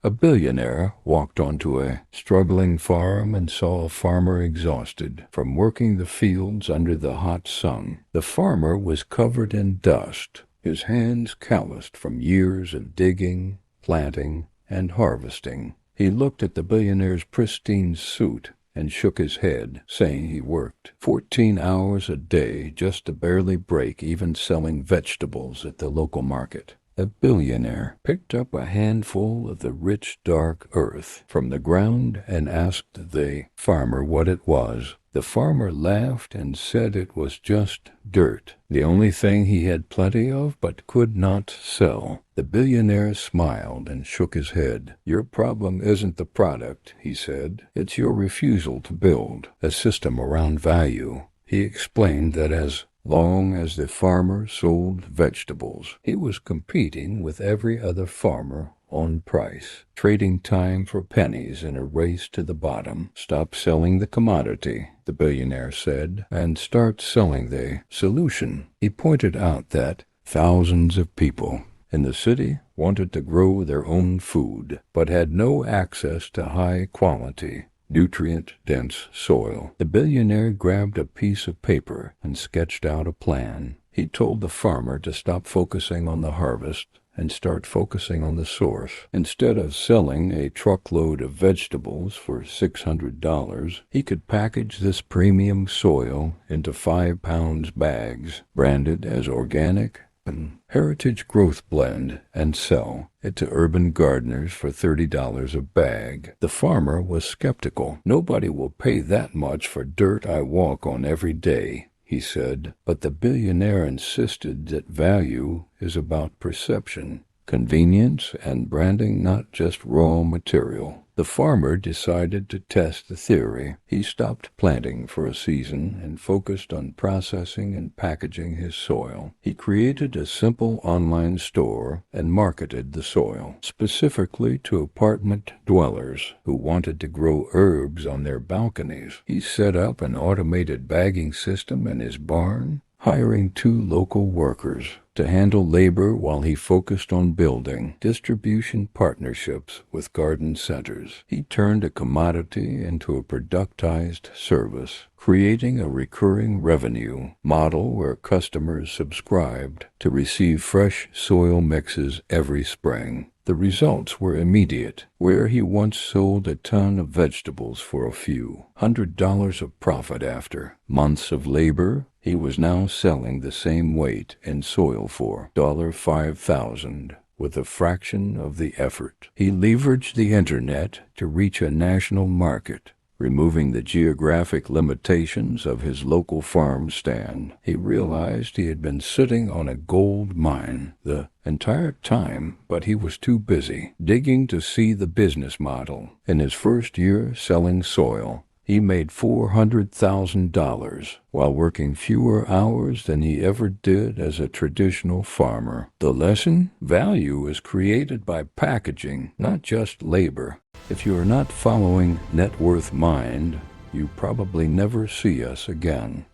A billionaire walked onto a struggling farm and saw a farmer exhausted from working the fields under the hot sun. The farmer was covered in dust, his hands calloused from years of digging, planting, and harvesting. He looked at the billionaire's pristine suit and shook his head, saying he worked 14 hours a day just to barely break even selling vegetables at the local market. The billionaire picked up a handful of the rich, dark earth from the ground and asked the farmer what it was. The farmer laughed and said it was just dirt, the only thing he had plenty of but could not sell. The billionaire smiled and shook his head. "Your problem isn't the product," he said. "It's your refusal to build a system around value." He explained that as long as the farmer sold vegetables, he was competing with every other farmer on price, trading time for pennies in a race to the bottom. "Stop selling the commodity," the billionaire said, "and start selling the solution." He pointed out that thousands of people in the city wanted to grow their own food, but had no access to high-quality, nutrient-dense soil. The billionaire grabbed a piece of paper and sketched out a plan. He told the farmer to stop focusing on the harvest and start focusing on the source. Instead of selling a truckload of vegetables for $600, he could package this premium soil into 5-pound bags, branded as organic and heritage growth blend, and sell it to urban gardeners for $30 a bag. The farmer was skeptical. "Nobody will pay that much for dirt I walk on every day," he said. But the billionaire insisted that value is about perception, convenience, and branding, not just raw material. The farmer decided to test the theory. He stopped planting for a season and focused on processing and packaging his soil. He created a simple online store and marketed the soil specifically to apartment dwellers who wanted to grow herbs on their balconies. He set up an automated bagging system in his barn, hiring 2 local workers to handle labor while he focused on building distribution partnerships with garden centers. He turned a commodity into a productized service, creating a recurring revenue model where customers subscribed to receive fresh soil mixes every spring. The results were immediate. Where he once sold a ton of vegetables for a few $100 of profit after months of labor, he was now selling the same weight in soil for $5,000 with a fraction of the effort. He leveraged the internet to reach a national market, removing the geographic limitations of his local farm stand. He realized he had been sitting on a gold mine the entire time, but he was too busy digging to see the business model. In his first year selling soil, he made $400,000 while working fewer hours than he ever did as a traditional farmer. The lesson? Value is created by packaging, not just labor. If you are not following Net Worth Mind, you probably never see us again.